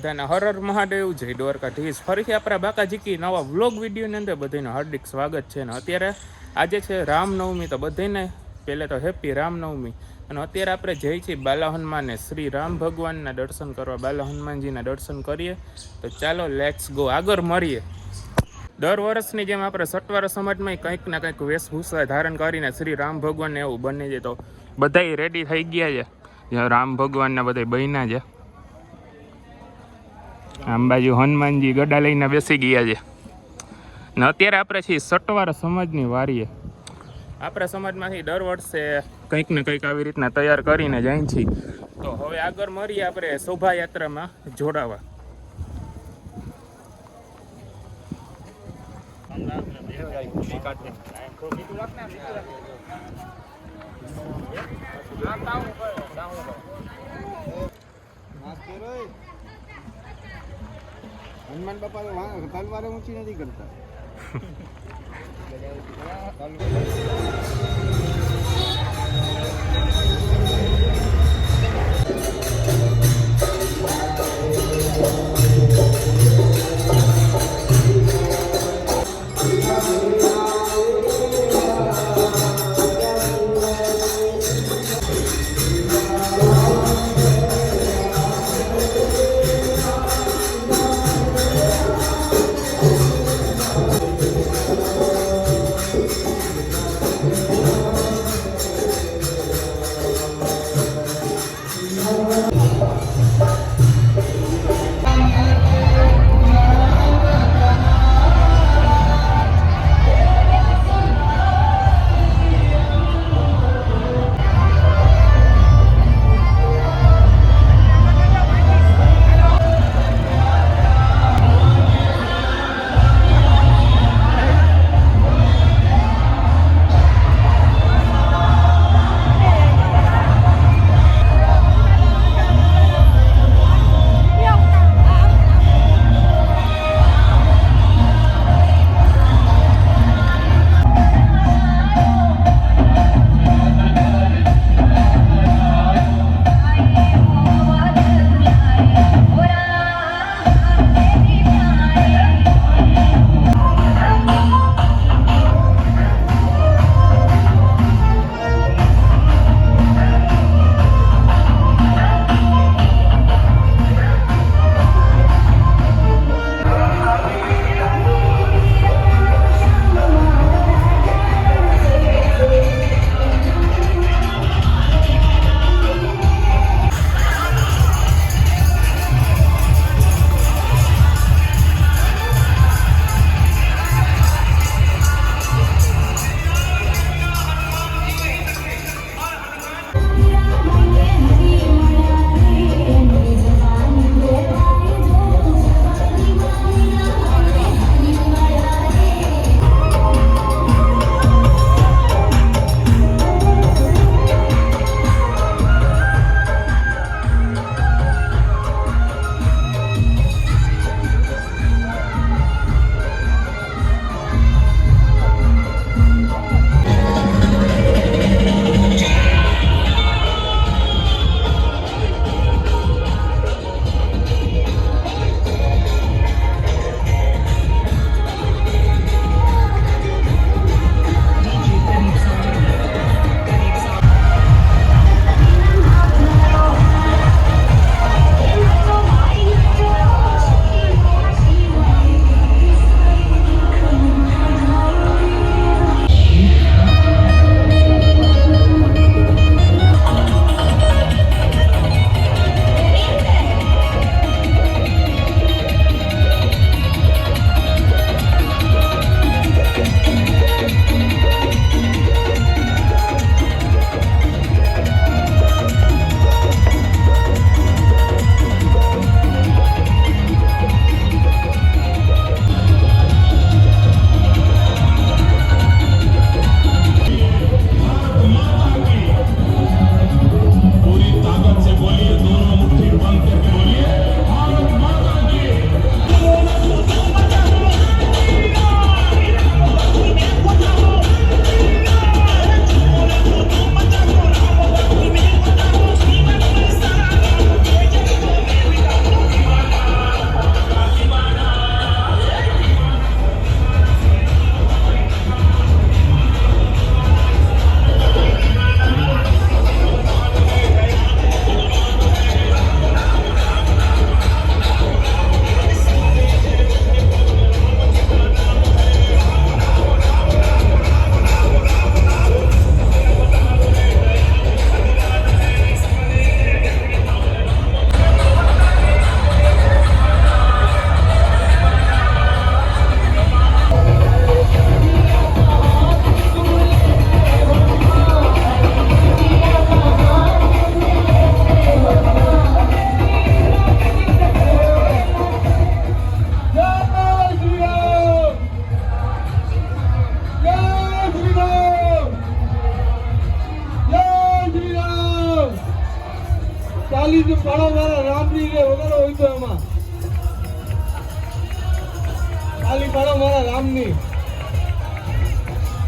બધાને હર હર મહાદેવ, જય દ્વારકાધીશ. ફરીથી આપણા બાકાજીકી નવા વ્લોગ વિડીયોની અંદર બધાનું હાર્દિક સ્વાગત છે. અને અત્યારે આજે છે રામનવમી, તો બધાને પહેલે તો હેપી રામનવમી. અને અત્યારે આપણે જઈએ છીએ બાલા હનુમાનને, શ્રી રામ ભગવાનના દર્શન કરવા, બાલા હનુમાનજીના દર્શન કરીએ. તો ચાલો લેટ્સ ગો, આગળ મળીએ. દર વર્ષની જેમ આપણે સટવારા સમાજમાં કંઈક ને કંઈક વેશભૂષા ધારણ કરીને શ્રી રામ ભગવાનને એવું બની જાય. તો બધાય રેડી થઈ ગયા છે, રામ ભગવાનના બધા બહેના છે. આમ બાજુ હનુમાનજી ગડા લઈને બેસી ગયા છે. ને અત્યારે આપણે છીએ સટવારા સમાજની વારીએ. આપણા સમાજમાંથી દર વર્ષે કંઈક ને કંઈક આવી રીતના તૈયાર કરીને જાય છીએ. તો હવે આગળ મળીએ આપણે શોભાયાત્રામાં જોડાવા. હનુમાન બાપા તલવારે ઊંચી નથી કરતા.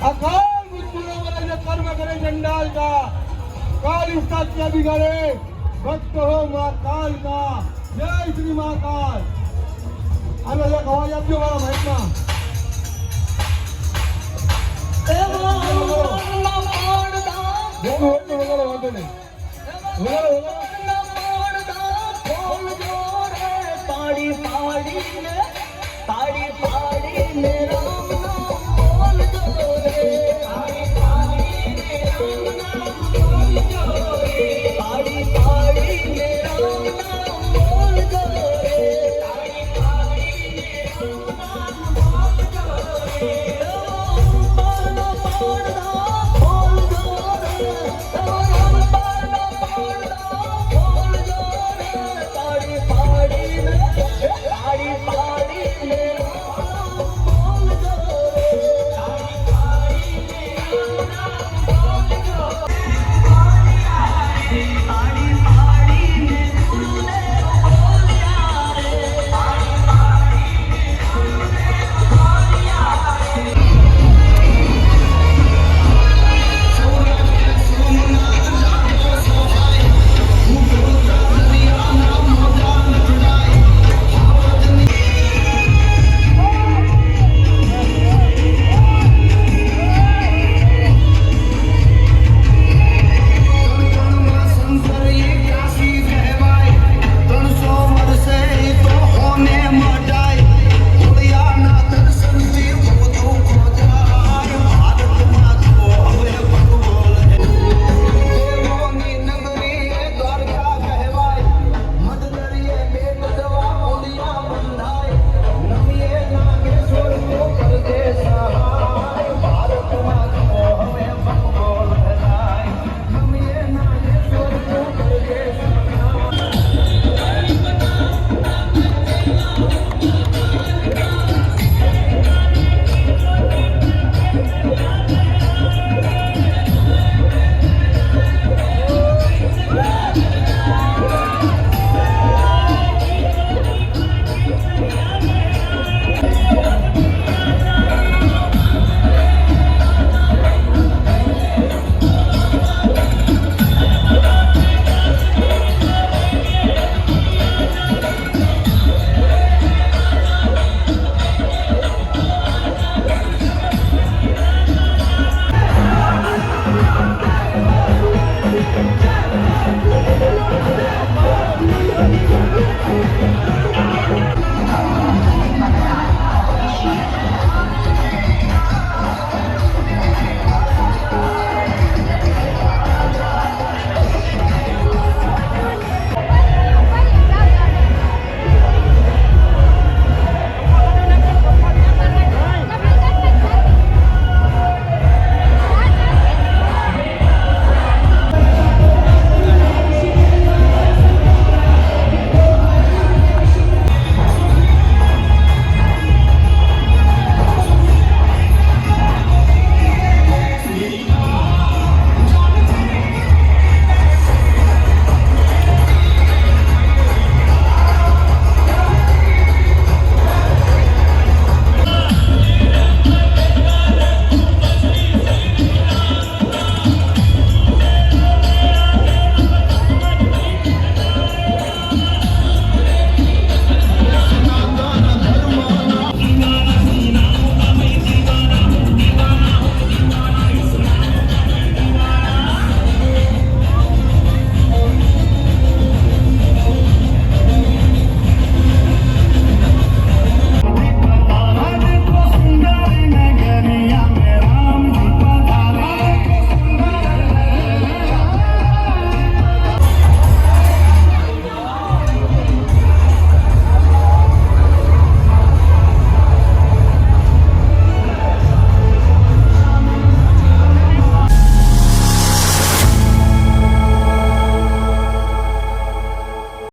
अकाल मृत्यु वाले कर्म करे चंडाल का काल इसका क्या बिगाड़े भक्त हो माँ काल का जय श्री माँ काल आलो एक हवा આપજો મારા માઈકમાં વગાડો વાંધો નહીં વગાડો